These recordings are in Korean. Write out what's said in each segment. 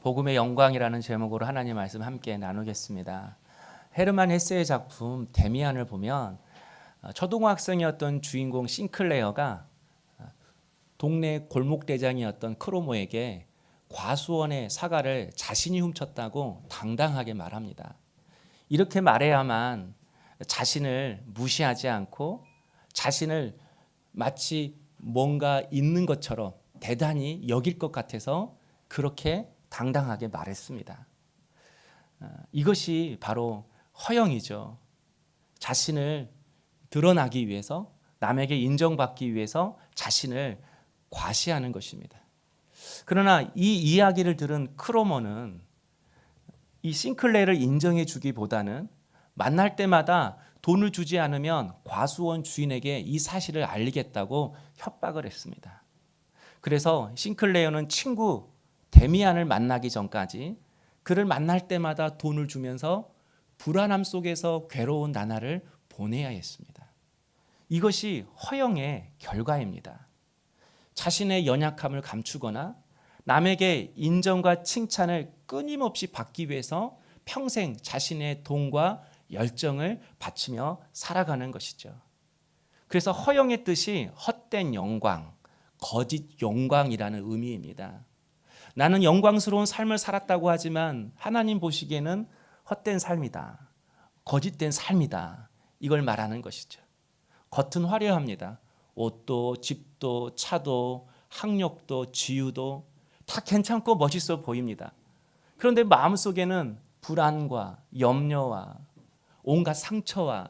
복음의 영광이라는 제목으로 하나님 말씀 함께 나누겠습니다. 헤르만 헤세의 작품 데미안을 보면 초등학생이었던 주인공 싱클레어가 동네 골목대장이었던 크로모에게 과수원의 사과를 자신이 훔쳤다고 당당하게 말합니다. 이렇게 말해야만 자신을 무시하지 않고 자신을 마치 뭔가 있는 것처럼 대단히 여길 것 같아서 그렇게 당당하게 말했습니다. 이것이 바로 허영이죠. 자신을 드러나기 위해서, 남에게 인정받기 위해서 자신을 과시하는 것입니다. 그러나 이 이야기를 들은 크로머는 이 싱클레를 인정해 주기보다는 만날 때마다 돈을 주지 않으면 과수원 주인에게 이 사실을 알리겠다고 협박을 했습니다. 그래서 싱클레어는 친구 데미안을 만나기 전까지 그를 만날 때마다 돈을 주면서 불안함 속에서 괴로운 나날을 보내야 했습니다. 이것이 허영의 결과입니다. 자신의 연약함을 감추거나 남에게 인정과 칭찬을 끊임없이 받기 위해서 평생 자신의 돈과 열정을 바치며 살아가는 것이죠. 그래서 허영의 뜻이 헛된 영광, 거짓 영광이라는 의미입니다. 나는 영광스러운 삶을 살았다고 하지만 하나님 보시기에는 헛된 삶이다, 거짓된 삶이다, 이걸 말하는 것이죠. 겉은 화려합니다. 옷도 집도 차도 학력도 지유도 다 괜찮고 멋있어 보입니다. 그런데 마음속에는 불안과 염려와 온갖 상처와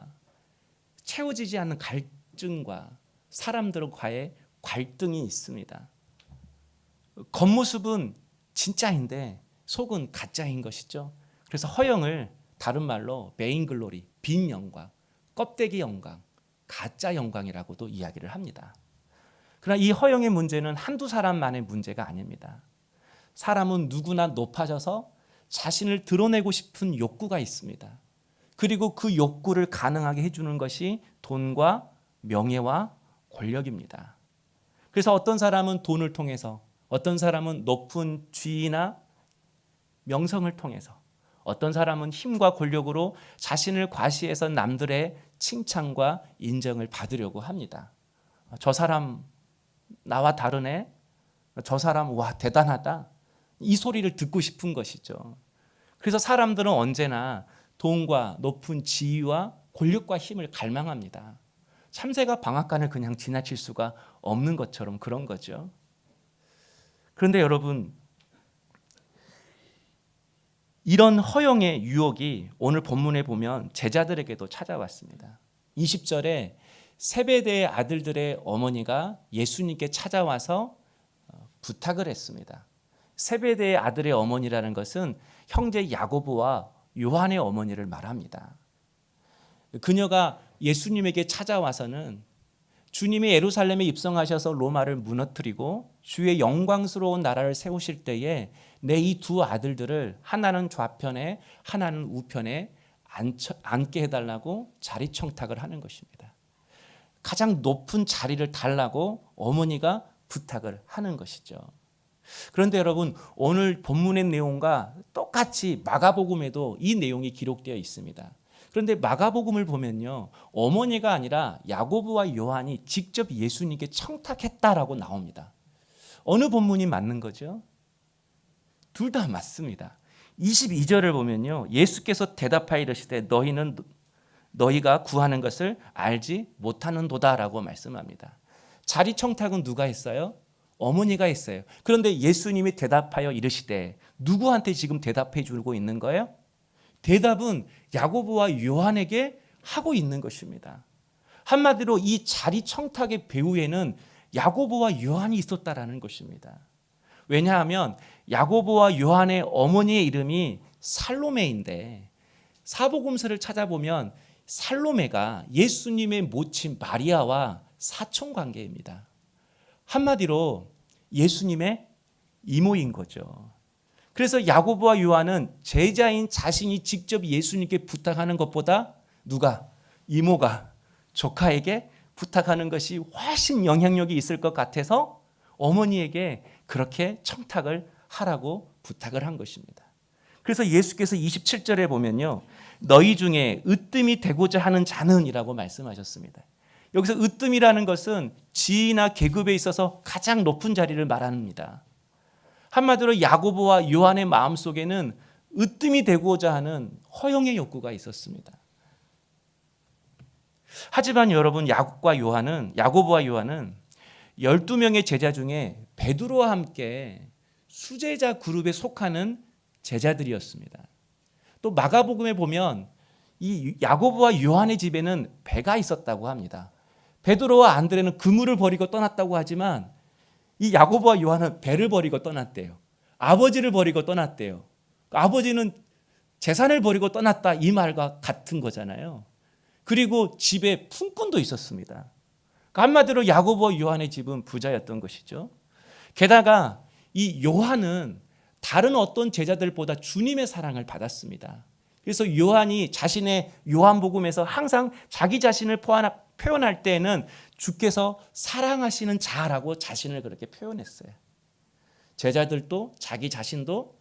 채워지지 않는 갈증과 사람들과의 갈등이 있습니다. 겉모습은 진짜인데 속은 가짜인 것이죠. 그래서 허영을 다른 말로 베인글로리, 빈 영광, 껍데기 영광, 가짜 영광이라고도 이야기를 합니다. 그러나 이 허영의 문제는 한두 사람만의 문제가 아닙니다. 사람은 누구나 높아져서 자신을 드러내고 싶은 욕구가 있습니다. 그리고 그 욕구를 가능하게 해주는 것이 돈과 명예와 권력입니다. 그래서 어떤 사람은 돈을 통해서, 어떤 사람은 높은 지위나 명성을 통해서, 어떤 사람은 힘과 권력으로 자신을 과시해서 남들의 칭찬과 인정을 받으려고 합니다. 저 사람 나와 다르네, 저 사람 와 대단하다, 이 소리를 듣고 싶은 것이죠. 그래서 사람들은 언제나 돈과 높은 지위와 권력과 힘을 갈망합니다. 참새가 방앗간을 그냥 지나칠 수가 없는 것처럼 그런 거죠. 그런데 여러분, 이런 허영의 유혹이 오늘 본문에 보면 제자들에게도 찾아왔습니다. 20절에 세베대의 아들들의 어머니가 예수님께 찾아와서 부탁을 했습니다. 세베대의 아들의 어머니라는 것은 형제 야고보와 요한의 어머니를 말합니다. 그녀가 예수님에게 찾아와서는 주님이 예루살렘에 입성하셔서 로마를 무너뜨리고 주의 영광스러운 나라를 세우실 때에 내 이 두 아들들을 하나는 좌편에 하나는 우편에 앉게 해달라고 자리 청탁을 하는 것입니다. 가장 높은 자리를 달라고 어머니가 부탁을 하는 것이죠. 그런데 여러분, 오늘 본문의 내용과 똑같이 마가복음에도 이 내용이 기록되어 있습니다. 그런데 마가복음을 보면요, 어머니가 아니라 야고보와 요한이 직접 예수님께 청탁했다라고 나옵니다. 어느 본문이 맞는 거죠? 둘 다 맞습니다. 22절을 보면요, 예수께서 대답하여 이르시되 너희가 구하는 것을 알지 못하는도다라고 말씀합니다. 자리 청탁은 누가 했어요? 어머니가 했어요. 그런데 예수님이 대답하여 이르시되 누구한테 지금 대답해 주고 있는 거예요? 대답은 야고보와 요한에게 하고 있는 것입니다. 한마디로 이 자리 청탁의 배후에는 야고보와 요한이 있었다라는 것입니다. 왜냐하면 야고보와 요한의 어머니의 이름이 살로메인데 사복음서를 찾아보면 살로메가 예수님의 모친 마리아와 사촌 관계입니다. 한마디로 예수님의 이모인 거죠. 그래서 야고보와 요한은 제자인 자신이 직접 예수님께 부탁하는 것보다 누가? 이모가 조카에게 부탁하는 것이 훨씬 영향력이 있을 것 같아서 어머니에게 그렇게 청탁을 하라고 부탁을 한 것입니다. 그래서 예수께서 27절에 보면요, 너희 중에 으뜸이 되고자 하는 자는 이라고 말씀하셨습니다. 여기서 으뜸이라는 것은 지위나 계급에 있어서 가장 높은 자리를 말합니다. 한마디로 야고보와 요한의 마음속에는 으뜸이 되고자 하는 허영의 욕구가 있었습니다. 하지만 여러분, 야고보와 요한은 12명의 제자 중에 베드로와 함께 수제자 그룹에 속하는 제자들이었습니다. 또 마가복음에 보면 이 야고보와 요한의 집에는 배가 있었다고 합니다. 베드로와 안드레는 그물을 버리고 떠났다고 하지만 이 야고보와 요한은 배를 버리고 떠났대요. 아버지를 버리고 떠났대요. 아버지는 재산을 버리고 떠났다, 이 말과 같은 거잖아요. 그리고 집에 품꾼도 있었습니다. 한마디로 야고보와 요한의 집은 부자였던 것이죠. 게다가 이 요한은 다른 어떤 제자들보다 주님의 사랑을 받았습니다. 그래서 요한이 자신의 요한복음에서 항상 자기 자신을 표현할 때에는 주께서 사랑하시는 자라고 자신을 그렇게 표현했어요. 제자들도 자기 자신도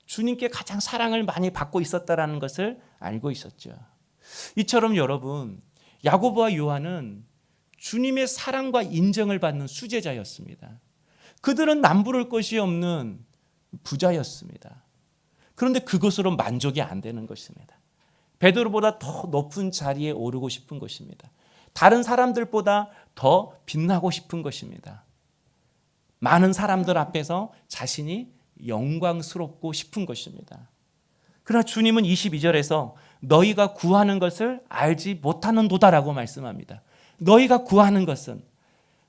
주님께 가장 사랑을 많이 받고 있었다는 것을 알고 있었죠. 이처럼 여러분, 야고보와 요한은 주님의 사랑과 인정을 받는 수제자였습니다. 그들은 남부를 것이 없는 부자였습니다. 그런데 그것으로 만족이 안 되는 것입니다. 베드로보다 더 높은 자리에 오르고 싶은 것입니다. 다른 사람들보다 더 빛나고 싶은 것입니다. 많은 사람들 앞에서 자신이 영광스럽고 싶은 것입니다. 그러나 주님은 22절에서 너희가 구하는 것을 알지 못하는도다라고 말씀합니다. 너희가 구하는 것은,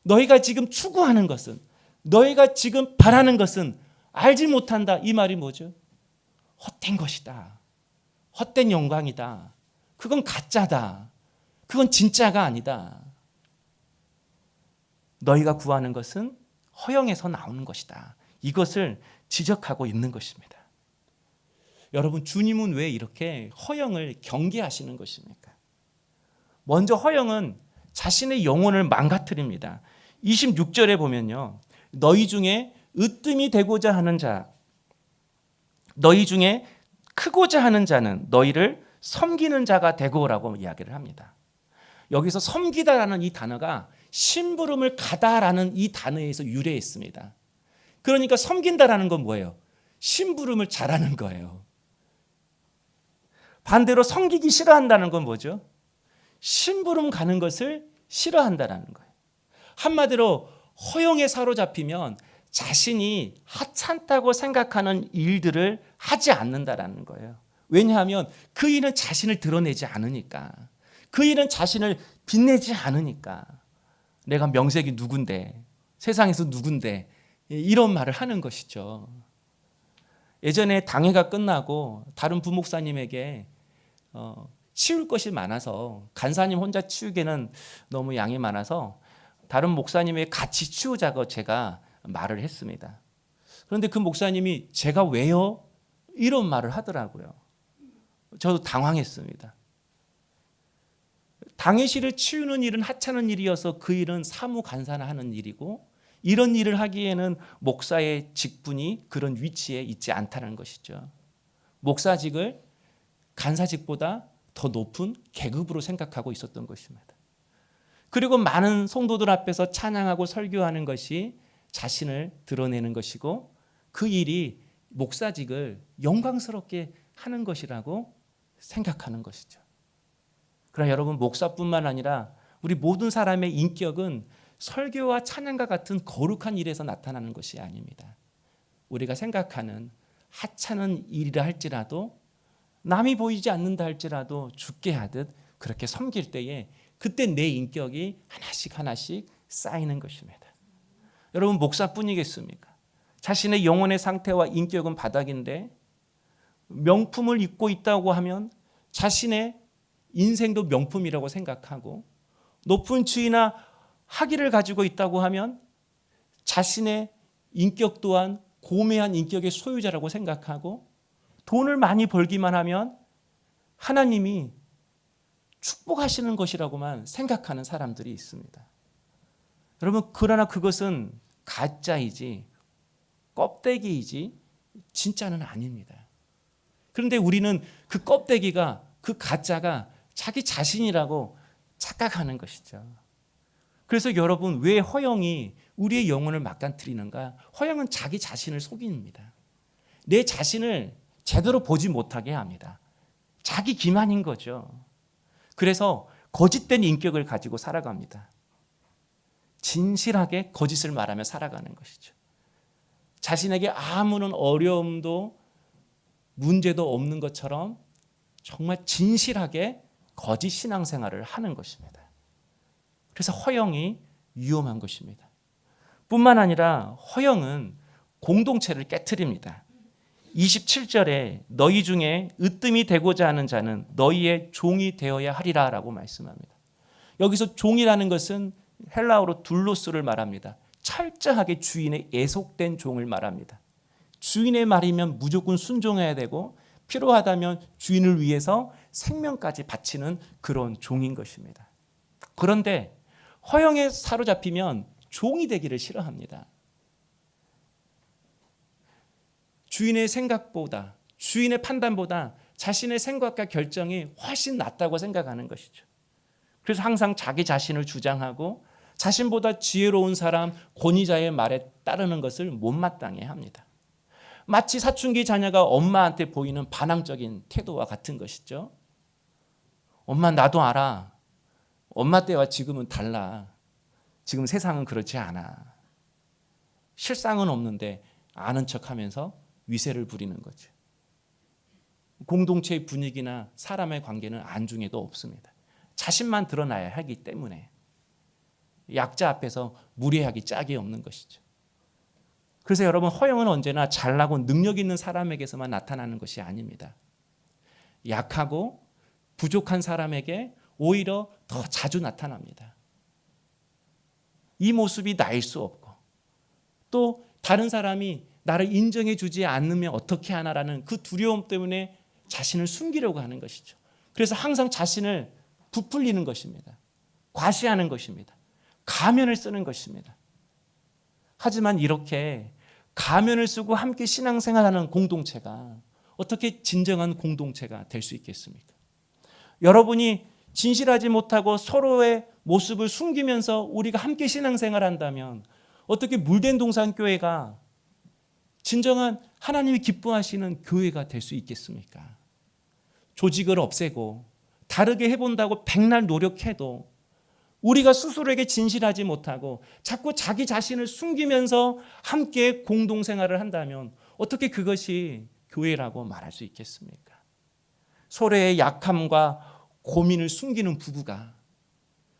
너희가 지금 추구하는 것은, 너희가 지금 바라는 것은 알지 못한다. 이 말이 뭐죠? 헛된 것이다. 헛된 영광이다. 그건 가짜다. 그건 진짜가 아니다. 너희가 구하는 것은 허영에서 나오는 것이다. 이것을 지적하고 있는 것입니다. 여러분, 주님은 왜 이렇게 허영을 경계하시는 것입니까? 먼저 허영은 자신의 영혼을 망가뜨립니다. 26절에 보면요, 너희 중에 으뜸이 되고자 하는 자, 너희 중에 크고자 하는 자는 너희를 섬기는 자가 되고라고 이야기를 합니다. 여기서 섬기다라는 이 단어가 심부름을 가다라는 이 단어에서 유래했습니다. 그러니까 섬긴다라는 건 뭐예요? 심부름을 잘하는 거예요. 반대로 섬기기 싫어한다는 건 뭐죠? 심부름 가는 것을 싫어한다라는 거예요. 한마디로 허영에 사로잡히면 자신이 하찮다고 생각하는 일들을 하지 않는다라는 거예요. 왜냐하면 그 일은 자신을 드러내지 않으니까, 그 일은 자신을 빛내지 않으니까, 내가 명색이 누군데, 세상에서 누군데, 이런 말을 하는 것이죠. 예전에 당회가 끝나고 다른 부목사님에게 치울 것이 많아서, 간사님 혼자 치우기에는 너무 양이 많아서 다른 목사님에게 같이 치우자고 제가 말을 했습니다. 그런데 그 목사님이 제가 왜요? 이런 말을 하더라고요. 저도 당황했습니다. 당회실을 치우는 일은 하찮은 일이어서 그 일은 사무 간사나 하는 일이고, 이런 일을 하기에는 목사의 직분이 그런 위치에 있지 않다는 것이죠. 목사직을 간사직보다 더 높은 계급으로 생각하고 있었던 것입니다. 그리고 많은 성도들 앞에서 찬양하고 설교하는 것이 자신을 드러내는 것이고, 그 일이 목사직을 영광스럽게 하는 것이라고 생각하는 것이죠. 그러나 여러분, 목사뿐만 아니라 우리 모든 사람의 인격은 설교와 찬양과 같은 거룩한 일에서 나타나는 것이 아닙니다. 우리가 생각하는 하찮은 일이라 할지라도, 남이 보이지 않는다 할지라도 죽게 하듯 그렇게 섬길 때에 그때 내 인격이 하나씩 하나씩 쌓이는 것입니다. 여러분, 목사뿐이겠습니까? 자신의 영혼의 상태와 인격은 바닥인데 명품을 입고 있다고 하면 자신의 인생도 명품이라고 생각하고, 높은 지위나 학위를 가지고 있다고 하면 자신의 인격 또한 고매한 인격의 소유자라고 생각하고, 돈을 많이 벌기만 하면 하나님이 축복하시는 것이라고만 생각하는 사람들이 있습니다. 여러분, 그러나 그것은 가짜이지 껍데기이지 진짜는 아닙니다. 그런데 우리는 그 껍데기가, 그 가짜가 자기 자신이라고 착각하는 것이죠. 그래서 여러분, 왜 허영이 우리의 영혼을 막간트리는가? 허영은 자기 자신을 속입니다. 내 자신을 제대로 보지 못하게 합니다. 자기 기만인 거죠. 그래서 거짓된 인격을 가지고 살아갑니다. 진실하게 거짓을 말하며 살아가는 것이죠. 자신에게 아무런 어려움도 문제도 없는 것처럼 정말 진실하게 거짓 신앙생활을 하는 것입니다. 그래서 허영이 위험한 것입니다. 뿐만 아니라 허영은 공동체를 깨트립니다. 27절에 너희 중에 으뜸이 되고자 하는 자는 너희의 종이 되어야 하리라 라고 말씀합니다. 여기서 종이라는 것은 헬라어로 둘로스를 말합니다. 철저하게 주인의 애속된 종을 말합니다. 주인의 말이면 무조건 순종해야 되고 필요하다면 주인을 위해서 생명까지 바치는 그런 종인 것입니다. 그런데 허영에 사로잡히면 종이 되기를 싫어합니다. 주인의 생각보다, 주인의 판단보다 자신의 생각과 결정이 훨씬 낫다고 생각하는 것이죠. 그래서 항상 자기 자신을 주장하고 자신보다 지혜로운 사람, 권위자의 말에 따르는 것을 못마땅해 합니다. 마치 사춘기 자녀가 엄마한테 보이는 반항적인 태도와 같은 것이죠. 엄마, 나도 알아. 엄마 때와 지금은 달라. 지금 세상은 그렇지 않아. 실상은 없는데 아는 척하면서 위세를 부리는 거죠. 공동체의 분위기나 사람의 관계는 안중에도 없습니다. 자신만 드러나야 하기 때문에 약자 앞에서 무례하기 짝이 없는 것이죠. 그래서 여러분, 허영은 언제나 잘나고 능력 있는 사람에게서만 나타나는 것이 아닙니다. 약하고 부족한 사람에게 오히려 더 자주 나타납니다. 이 모습이 나일 수 없고 또 다른 사람이 나를 인정해 주지 않으면 어떻게 하나라는 그 두려움 때문에 자신을 숨기려고 하는 것이죠. 그래서 항상 자신을 부풀리는 것입니다. 과시하는 것입니다. 가면을 쓰는 것입니다. 하지만 이렇게 가면을 쓰고 함께 신앙생활하는 공동체가 어떻게 진정한 공동체가 될 수 있겠습니까? 여러분이 진실하지 못하고 서로의 모습을 숨기면서 우리가 함께 신앙생활한다면 어떻게 물된 동산교회가 진정한 하나님이 기뻐하시는 교회가 될 수 있겠습니까? 조직을 없애고 다르게 해본다고 백날 노력해도 우리가 스스로에게 진실하지 못하고 자꾸 자기 자신을 숨기면서 함께 공동생활을 한다면 어떻게 그것이 교회라고 말할 수 있겠습니까? 서로의 약함과 고민을 숨기는 부부가,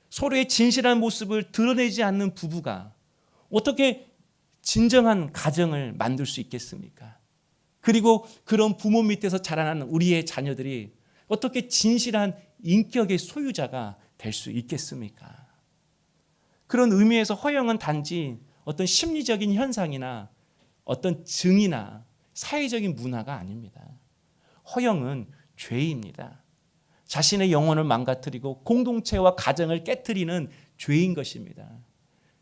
서로의 진실한 모습을 드러내지 않는 부부가 어떻게 진정한 가정을 만들 수 있겠습니까? 그리고 그런 부모 밑에서 자라나는 우리의 자녀들이 어떻게 진실한 인격의 소유자가 될 수 있겠습니까? 그런 의미에서 허영은 단지 어떤 심리적인 현상이나 어떤 증이나 사회적인 문화가 아닙니다. 허영은 죄입니다. 자신의 영혼을 망가뜨리고 공동체와 가정을 깨트리는 죄인 것입니다.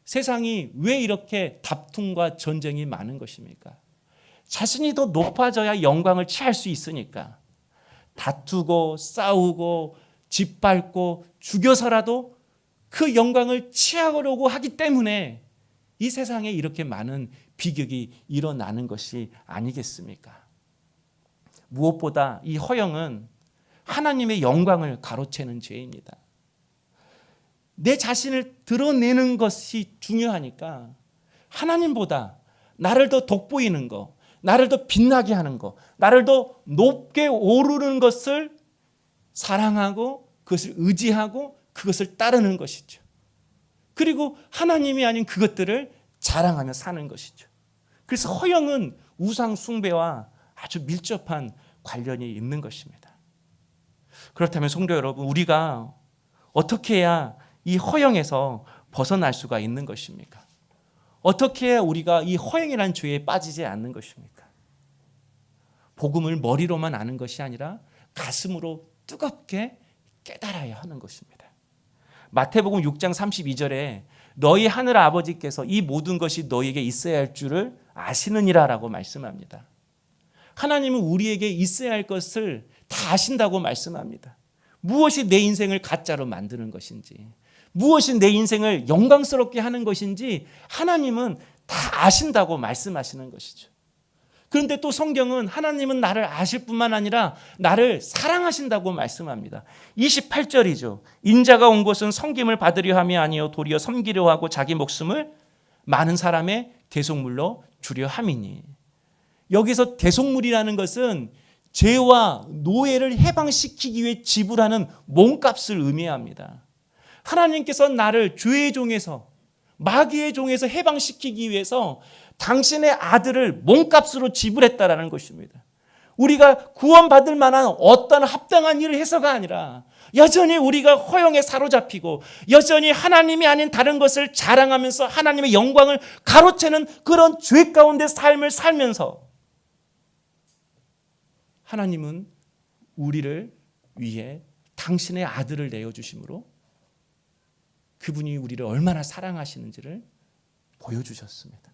세상이 왜 이렇게 다툼과 전쟁이 많은 것입니까? 자신이 더 높아져야 영광을 취할 수 있으니까 다투고 싸우고 짓밟고 죽여서라도 그 영광을 취하려고 하기 때문에 이 세상에 이렇게 많은 비극이 일어나는 것이 아니겠습니까? 무엇보다 이 허영은 하나님의 영광을 가로채는 죄입니다. 내 자신을 드러내는 것이 중요하니까 하나님보다 나를 더 돋보이는 것, 나를 더 빛나게 하는 것, 나를 더 높게 오르는 것을 사랑하고 그것을 의지하고 그것을 따르는 것이죠. 그리고 하나님이 아닌 그것들을 자랑하며 사는 것이죠. 그래서 허영은 우상 숭배와 아주 밀접한 관련이 있는 것입니다. 그렇다면 성도 여러분, 우리가 어떻게 해야 이 허영에서 벗어날 수가 있는 것입니까? 어떻게 해야 우리가 이 허영이라는 죄에 빠지지 않는 것입니까? 복음을 머리로만 아는 것이 아니라 가슴으로 뜨겁게 깨달아야 하는 것입니다. 마태복음 6장 32절에 너희 하늘 아버지께서 이 모든 것이 너희에게 있어야 할 줄을 아시느니라 라고 말씀합니다. 하나님은 우리에게 있어야 할 것을 다 아신다고 말씀합니다. 무엇이 내 인생을 가짜로 만드는 것인지, 무엇이 내 인생을 영광스럽게 하는 것인지 하나님은 다 아신다고 말씀하시는 것이죠. 그런데 또 성경은 하나님은 나를 아실 뿐만 아니라 나를 사랑하신다고 말씀합니다. 28절이죠. 인자가 온 것은 섬김을 받으려 함이 아니요 도리어 섬기려 하고 자기 목숨을 많은 사람의 대속물로 주려 함이니. 여기서 대속물이라는 것은 죄와 노예를 해방시키기 위해 지불하는 몸값을 의미합니다. 하나님께서 나를 죄의 종에서, 마귀의 종에서 해방시키기 위해서 당신의 아들을 몸값으로 지불했다라는 것입니다. 우리가 구원받을 만한 어떤 합당한 일을 해서가 아니라 여전히 우리가 허영에 사로잡히고 여전히 하나님이 아닌 다른 것을 자랑하면서 하나님의 영광을 가로채는 그런 죄 가운데 삶을 살면서 하나님은 우리를 위해 당신의 아들을 내어주심으로 그분이 우리를 얼마나 사랑하시는지를 보여주셨습니다.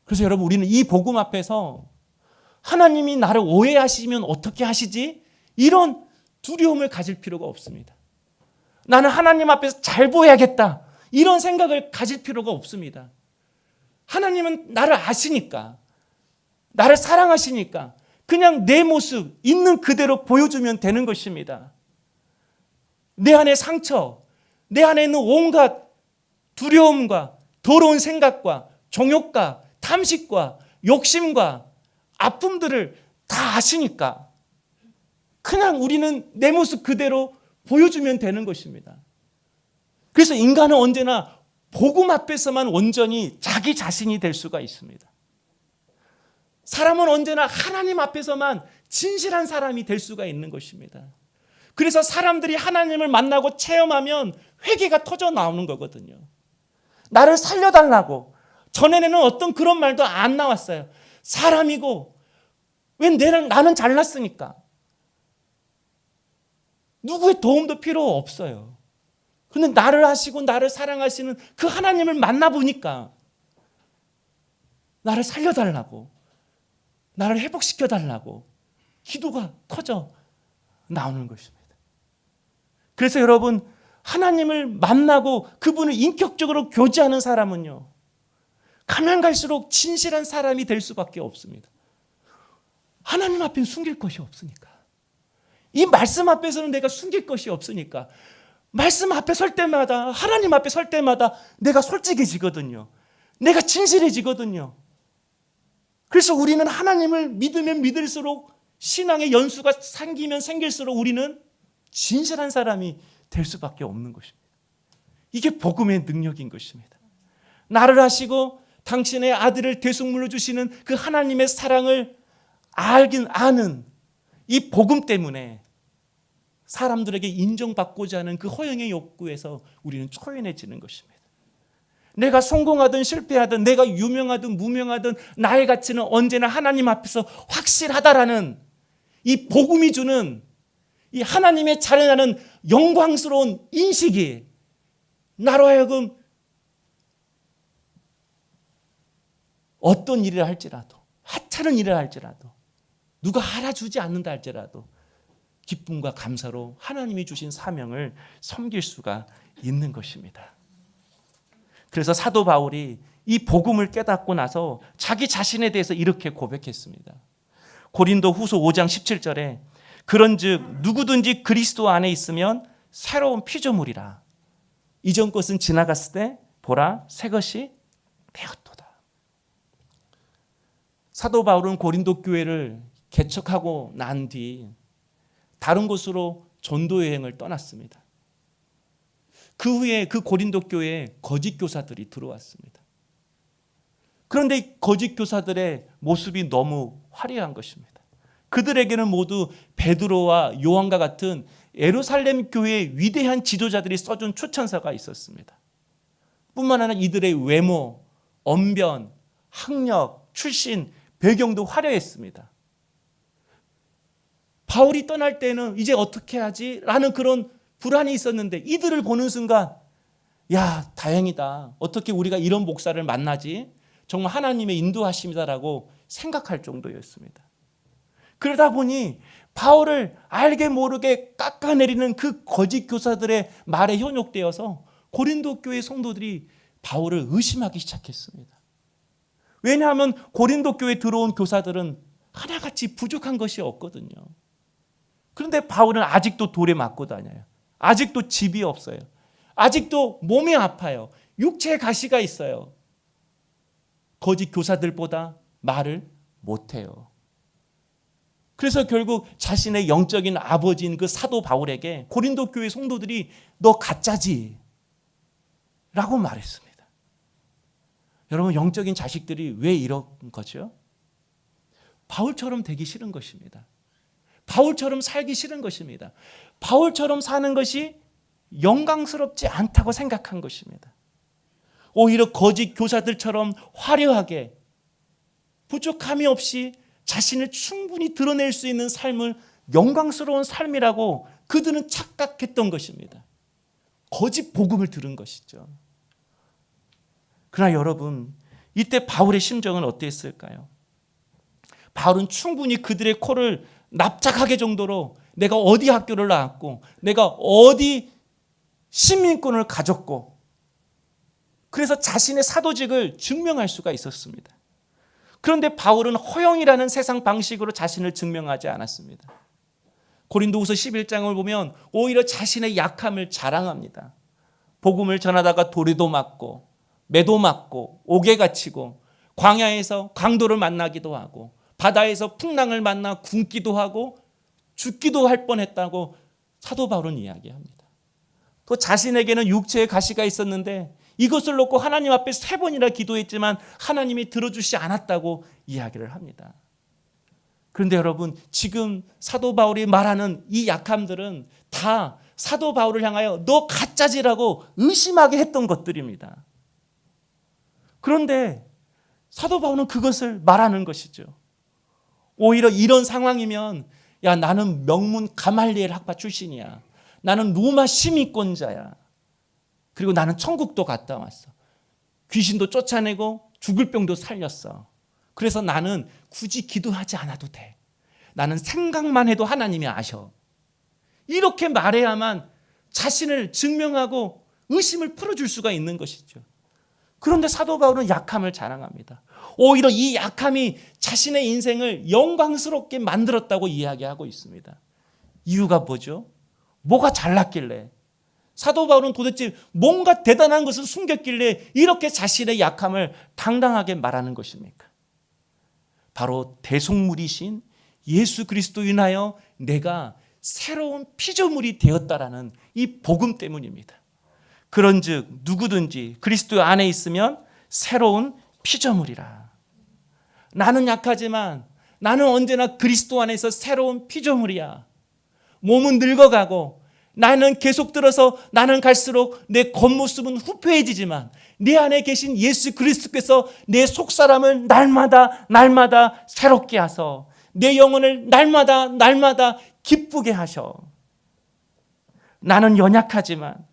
그래서 여러분, 우리는 이 복음 앞에서 하나님이 나를 오해하시면 어떻게 하시지? 이런 두려움을 가질 필요가 없습니다. 나는 하나님 앞에서 잘 보여야겠다, 이런 생각을 가질 필요가 없습니다. 하나님은 나를 아시니까, 나를 사랑하시니까 그냥 내 모습 있는 그대로 보여주면 되는 것입니다. 내 안의 상처, 내 안에 있는 온갖 두려움과 더러운 생각과 정욕과 탐식과 욕심과 아픔들을 다 아시니까 그냥 우리는 내 모습 그대로 보여주면 되는 것입니다. 그래서 인간은 언제나 복음 앞에서만 온전히 자기 자신이 될 수가 있습니다. 사람은 언제나 하나님 앞에서만 진실한 사람이 될 수가 있는 것입니다. 그래서 사람들이 하나님을 만나고 체험하면 회개가 터져 나오는 거거든요. 나를 살려달라고. 전에는 어떤 그런 말도 안 나왔어요. 사람이고 왜 나는 잘났으니까. 누구의 도움도 필요 없어요. 그런데 나를 하시고 나를 사랑하시는 그 하나님을 만나보니까 나를 살려달라고, 나를 회복시켜달라고 기도가 커져 나오는 것입니다. 그래서 여러분, 하나님을 만나고 그분을 인격적으로 교제하는 사람은요, 가면 갈수록 진실한 사람이 될 수밖에 없습니다. 하나님 앞에 숨길 것이 없으니까. 이 말씀 앞에서는 내가 숨길 것이 없으니까 말씀 앞에 설 때마다, 하나님 앞에 설 때마다 내가 솔직해지거든요. 내가 진실해지거든요. 그래서 우리는 하나님을 믿으면 믿을수록, 신앙의 연수가 생기면 생길수록 우리는 진실한 사람이 될 수밖에 없는 것입니다. 이게 복음의 능력인 것입니다. 나를 아시고 당신의 아들을 대속물로 주시는 그 하나님의 사랑을 알긴 아는 이 복음 때문에 사람들에게 인정받고자 하는 그 허영의 욕구에서 우리는 초연해지는 것입니다. 내가 성공하든 실패하든, 내가 유명하든 무명하든 나의 가치는 언제나 하나님 앞에서 확실하다라는 이 복음이 주는 이 하나님의 자녀라는 영광스러운 인식이 나로 하여금 어떤 일을 할지라도, 하찮은 일을 할지라도, 누가 알아주지 않는다 할지라도 기쁨과 감사로 하나님이 주신 사명을 섬길 수가 있는 것입니다. 그래서 사도 바울이 이 복음을 깨닫고 나서 자기 자신에 대해서 이렇게 고백했습니다. 고린도 후서 5장 17절에 그런즉 누구든지 그리스도 안에 있으면 새로운 피조물이라. 이전 것은 지나갔을 때 보라 새 것이 되었도다. 사도 바울은 고린도 교회를 개척하고 난 뒤 다른 곳으로 전도 여행을 떠났습니다. 그 후에 그 고린도 교회에 거짓 교사들이 들어왔습니다. 그런데 거짓 교사들의 모습이 너무 화려한 것입니다. 그들에게는 모두 베드로와 요한과 같은 예루살렘 교회의 위대한 지도자들이 써준 추천서가 있었습니다. 뿐만 아니라 이들의 외모, 언변, 학력, 출신, 배경도 화려했습니다. 바울이 떠날 때는 이제 어떻게 하지? 라는 그런 불안이 있었는데 이들을 보는 순간, 야, 다행이다. 어떻게 우리가 이런 목사를 만나지? 정말 하나님의 인도하심이다라고 생각할 정도였습니다. 그러다 보니 바울을 알게 모르게 깎아내리는 그 거짓 교사들의 말에 현혹되어서 고린도 교회 성도들이 바울을 의심하기 시작했습니다. 왜냐하면 고린도 교회에 들어온 교사들은 하나같이 부족한 것이 없거든요. 그런데 바울은 아직도 돌에 맞고 다녀요. 아직도 집이 없어요. 아직도 몸이 아파요. 육체에 가시가 있어요. 거짓 교사들보다 말을 못해요. 그래서 결국 자신의 영적인 아버지인 그 사도 바울에게 고린도 교회 성도들이 너 가짜지 라고 말했습니다. 여러분, 영적인 자식들이 왜 이런 거죠? 바울처럼 되기 싫은 것입니다. 바울처럼 살기 싫은 것입니다. 바울처럼 사는 것이 영광스럽지 않다고 생각한 것입니다. 오히려 거짓 교사들처럼 화려하게 부족함이 없이 자신을 충분히 드러낼 수 있는 삶을 영광스러운 삶이라고 그들은 착각했던 것입니다. 거짓 복음을 들은 것이죠. 그러나 여러분, 이때 바울의 심정은 어땠을까요? 바울은 충분히 그들의 코를 납작하게 정도로 내가 어디 학교를 나왔고 내가 어디 시민권을 가졌고 그래서 자신의 사도직을 증명할 수가 있었습니다. 그런데 바울은 허영이라는 세상 방식으로 자신을 증명하지 않았습니다. 고린도후서 11장을 보면 오히려 자신의 약함을 자랑합니다. 복음을 전하다가 돌에도 맞고 매도 맞고 옥에 갇히고 광야에서 강도를 만나기도 하고 바다에서 풍랑을 만나 굶기도 하고 죽기도 할 뻔했다고 사도 바울은 이야기합니다. 또 자신에게는 육체의 가시가 있었는데 이것을 놓고 하나님 앞에 3번이나 기도했지만 하나님이 들어주시 않았다고 이야기를 합니다. 그런데 여러분, 지금 사도 바울이 말하는 이 약함들은 다 사도 바울을 향하여 너 가짜지라고 의심하게 했던 것들입니다. 그런데 사도 바울은 그것을 말하는 것이죠. 오히려 이런 상황이면 야, 나는 명문 가말리엘 학파 출신이야. 나는 로마 시민권자야. 그리고 나는 천국도 갔다 왔어. 귀신도 쫓아내고 죽을 병도 살렸어. 그래서 나는 굳이 기도하지 않아도 돼. 나는 생각만 해도 하나님이 아셔. 이렇게 말해야만 자신을 증명하고 의심을 풀어줄 수가 있는 것이죠. 그런데 사도 바울은 약함을 자랑합니다. 오히려 이 약함이 자신의 인생을 영광스럽게 만들었다고 이야기하고 있습니다. 이유가 뭐죠? 뭐가 잘났길래? 사도 바울은 도대체 뭔가 대단한 것을 숨겼길래 이렇게 자신의 약함을 당당하게 말하는 것입니까? 바로 대속물이신 예수 그리스도 인하여 내가 새로운 피조물이 되었다라는 이 복음 때문입니다. 그런즉 누구든지 그리스도 안에 있으면 새로운 피조물이라. 나는 약하지만 나는 언제나 그리스도 안에서 새로운 피조물이야. 몸은 늙어가고 나는 계속 들어서 나는 갈수록 내 겉모습은 후패해지지만 내 안에 계신 예수 그리스도께서 내 속사람을 날마다 새롭게 하셔 내 영혼을 날마다 기쁘게 하셔. 나는 연약하지만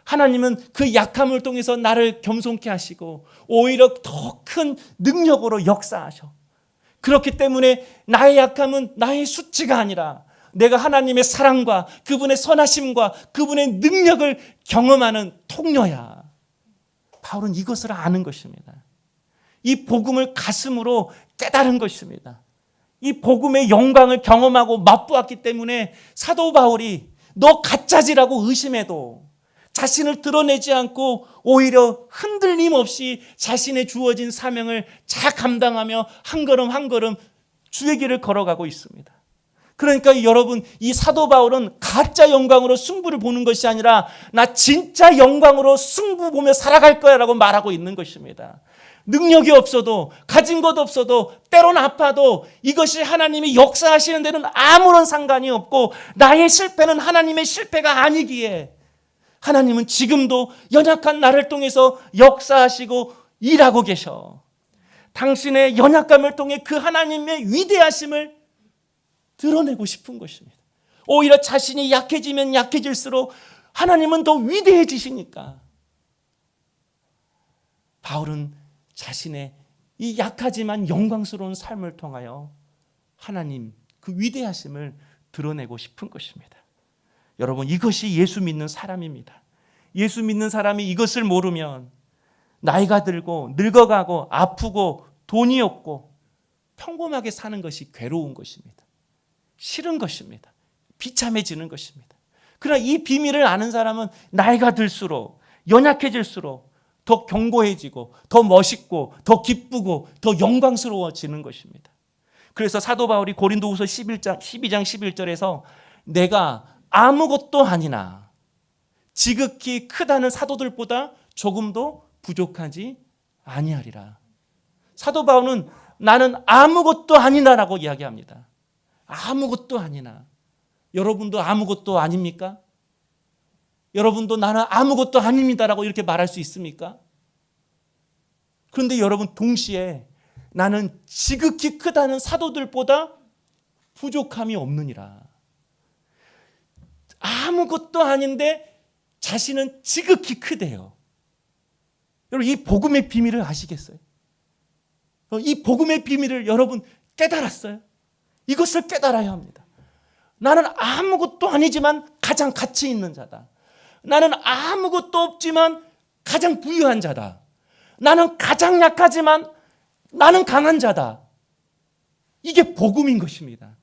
하나님은 그 약함을 통해서 나를 겸손케 하시고 오히려 더 큰 능력으로 역사하셔. 그렇기 때문에 나의 약함은 나의 수치가 아니라 내가 하나님의 사랑과 그분의 선하심과 그분의 능력을 경험하는 통로야. 바울은 이것을 아는 것입니다. 이 복음을 가슴으로 깨달은 것입니다. 이 복음의 영광을 경험하고 맛보았기 때문에 사도 바울이 너 가짜지라고 의심해도 자신을 드러내지 않고 오히려 흔들림 없이 자신의 주어진 사명을 잘 감당하며 한 걸음 한 걸음 주의 길을 걸어가고 있습니다. 그러니까 여러분, 이 사도 바울은 가짜 영광으로 승부를 보는 것이 아니라 나 진짜 영광으로 승부 보며 살아갈 거야 라고 말하고 있는 것입니다. 능력이 없어도 가진 것 없어도 때론 아파도 이것이 하나님이 역사하시는 데는 아무런 상관이 없고 나의 실패는 하나님의 실패가 아니기에 하나님은 지금도 연약한 나를 통해서 역사하시고 일하고 계셔. 당신의 연약감을 통해 그 하나님의 위대하심을 드러내고 싶은 것입니다. 오히려 자신이 약해지면 약해질수록 하나님은 더 위대해지시니까 바울은 자신의 이 약하지만 영광스러운 삶을 통하여 하나님 그 위대하심을 드러내고 싶은 것입니다. 여러분, 이것이 예수 믿는 사람입니다. 예수 믿는 사람이 이것을 모르면 나이가 들고 늙어가고 아프고 돈이 없고 평범하게 사는 것이 괴로운 것입니다. 싫은 것입니다. 비참해지는 것입니다. 그러나 이 비밀을 아는 사람은 나이가 들수록 연약해질수록 더 견고해지고 더 멋있고 더 기쁘고 더 영광스러워지는 것입니다. 그래서 사도 바울이 고린도후서 12장 11절에서 내가 아무것도 아니나 지극히 크다는 사도들보다 조금도 부족하지 아니하리라. 사도 바울은 나는 아무것도 아니다라고 이야기합니다. 아무것도 아니나. 여러분도 아무것도 아닙니까? 여러분도 나는 아무것도 아닙니다라고 이렇게 말할 수 있습니까? 그런데 여러분, 동시에 나는 지극히 크다는 사도들보다 부족함이 없느니라. 아무것도 아닌데 자신은 지극히 크대요. 여러분, 이 복음의 비밀을 아시겠어요? 이 복음의 비밀을 여러분 깨달았어요? 이것을 깨달아야 합니다. 나는 아무것도 아니지만 가장 가치 있는 자다. 나는 아무것도 없지만 가장 부유한 자다. 나는 가장 약하지만 나는 강한 자다. 이게 복음인 것입니다.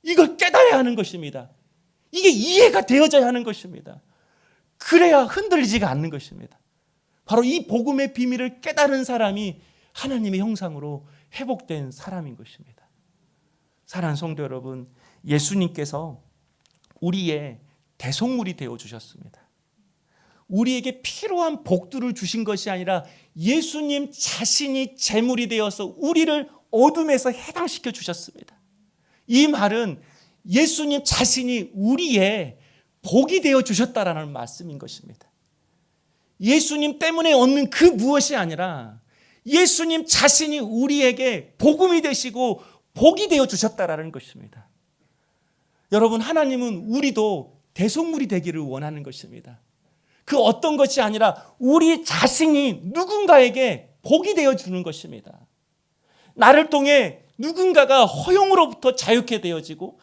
이걸 깨달아야 하는 것입니다. 이게 이해가 되어져야 하는 것입니다. 그래야 흔들리지가 않는 것입니다. 바로 이 복음의 비밀을 깨달은 사람이 하나님의 형상으로 회복된 사람인 것입니다. 사랑하는 성도 여러분, 예수님께서 우리의 대속물이 되어주셨습니다. 우리에게 필요한 복들을 주신 것이 아니라 예수님 자신이 제물이 되어서 우리를 어둠에서 해방시켜 주셨습니다. 이 말은 예수님 자신이 우리의 복이 되어 주셨다라는 말씀인 것입니다. 예수님 때문에 얻는 그 무엇이 아니라 예수님 자신이 우리에게 복음이 되시고 복이 되어 주셨다라는 것입니다. 여러분, 하나님은 우리도 대속물이 되기를 원하는 것입니다. 그 어떤 것이 아니라 우리 자신이 누군가에게 복이 되어 주는 것입니다. 나를 통해 누군가가 허용으로부터 자유케 되어지고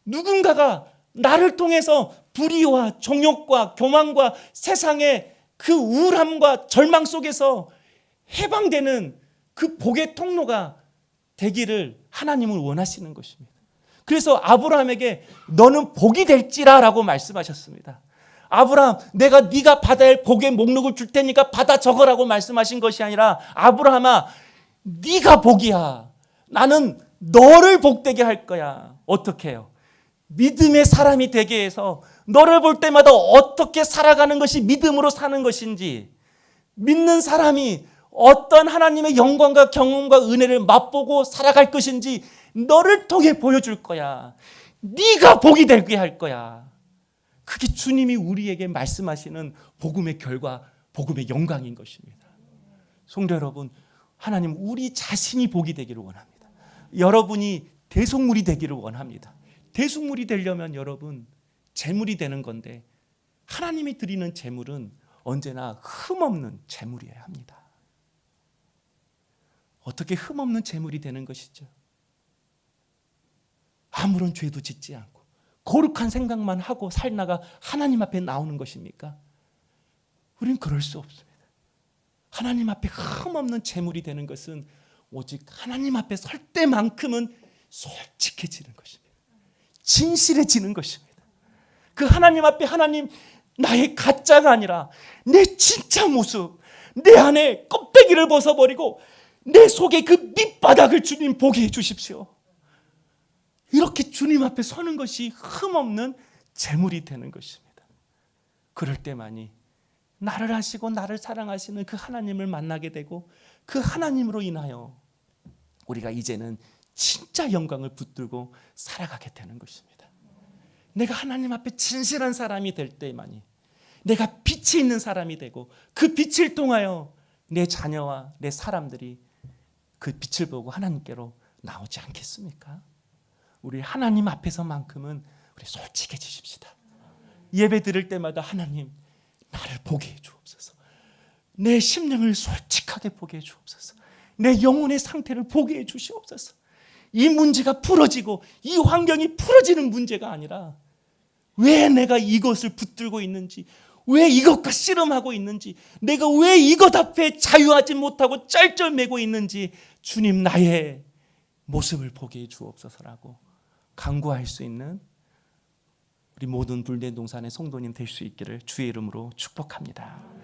누군가가 나를 통해서 불의와 정욕과 교만과 세상의 그 우울함과 절망 속에서 해방되는 그 복의 통로가 되기를 하나님은 원하시는 것입니다. 그래서 아브라함에게 너는 복이 될지라라고 말씀하셨습니다. 아브라함, 내가 네가 받아야 할 복의 목록을 줄 테니까 받아 적으라고 말씀하신 것이 아니라 아브라함아, 네가 복이야. 나는 너를 복되게 할 거야. 어떻게 해요? 믿음의 사람이 되게 해서 너를 볼 때마다 어떻게 살아가는 것이 믿음으로 사는 것인지, 믿는 사람이 어떤 하나님의 영광과 경험과 은혜를 맛보고 살아갈 것인지 너를 통해 보여줄 거야. 네가 복이 되게 할 거야. 그게 주님이 우리에게 말씀하시는 복음의 결과, 복음의 영광인 것입니다. 성도 여러분, 하나님 우리 자신이 복이 되기를 원합니다. 여러분이 대속물이 되기를 원합니다. 대속물이 되려면 여러분 제물이 되는 건데, 하나님이 드리는 제물은 언제나 흠없는 제물이어야 합니다. 어떻게 흠없는 제물이 되는 것이죠? 아무런 죄도 짓지 않고 거룩한 생각만 하고 살다가 하나님 앞에 나오는 것입니까? 우린 그럴 수 없습니다. 하나님 앞에 흠없는 제물이 되는 것은 오직 하나님 앞에 설 때만큼은 솔직해지는 것입니다. 진실해지는 것입니다. 그 하나님 앞에 하나님, 나의 가짜가 아니라 내 진짜 모습, 내 안에 껍데기를 벗어버리고 내 속에 그 밑바닥을 주님 보게 해주십시오. 이렇게 주님 앞에 서는 것이 흠없는 제물이 되는 것입니다. 그럴 때만이 나를 아시고 나를 사랑하시는 그 하나님을 만나게 되고, 그 하나님으로 인하여 우리가 이제는 진짜 영광을 붙들고 살아가게 되는 것입니다. 내가 하나님 앞에 진실한 사람이 될 때만이 내가 빛이 있는 사람이 되고, 그 빛을 통하여 내 자녀와 내 사람들이 그 빛을 보고 하나님께로 나오지 않겠습니까? 우리 하나님 앞에서만큼은 우리 솔직해지십시다. 예배 드릴 때마다 하나님, 나를 보게 해 주옵소서. 내 심령을 솔직하게 보게 해 주옵소서. 내 영혼의 상태를 보게 해 주시옵소서. 이 문제가 풀어지고 이 환경이 풀어지는 문제가 아니라 왜 내가 이것을 붙들고 있는지, 왜 이것과 씨름하고 있는지, 내가 왜 이것 앞에 자유하지 못하고 짤쩔매고 있는지 주님 나의 모습을 보게 해 주옵소서라고 간구할 수 있는 우리 모든 불된 동산의 성도님 될 수 있기를 주의 이름으로 축복합니다.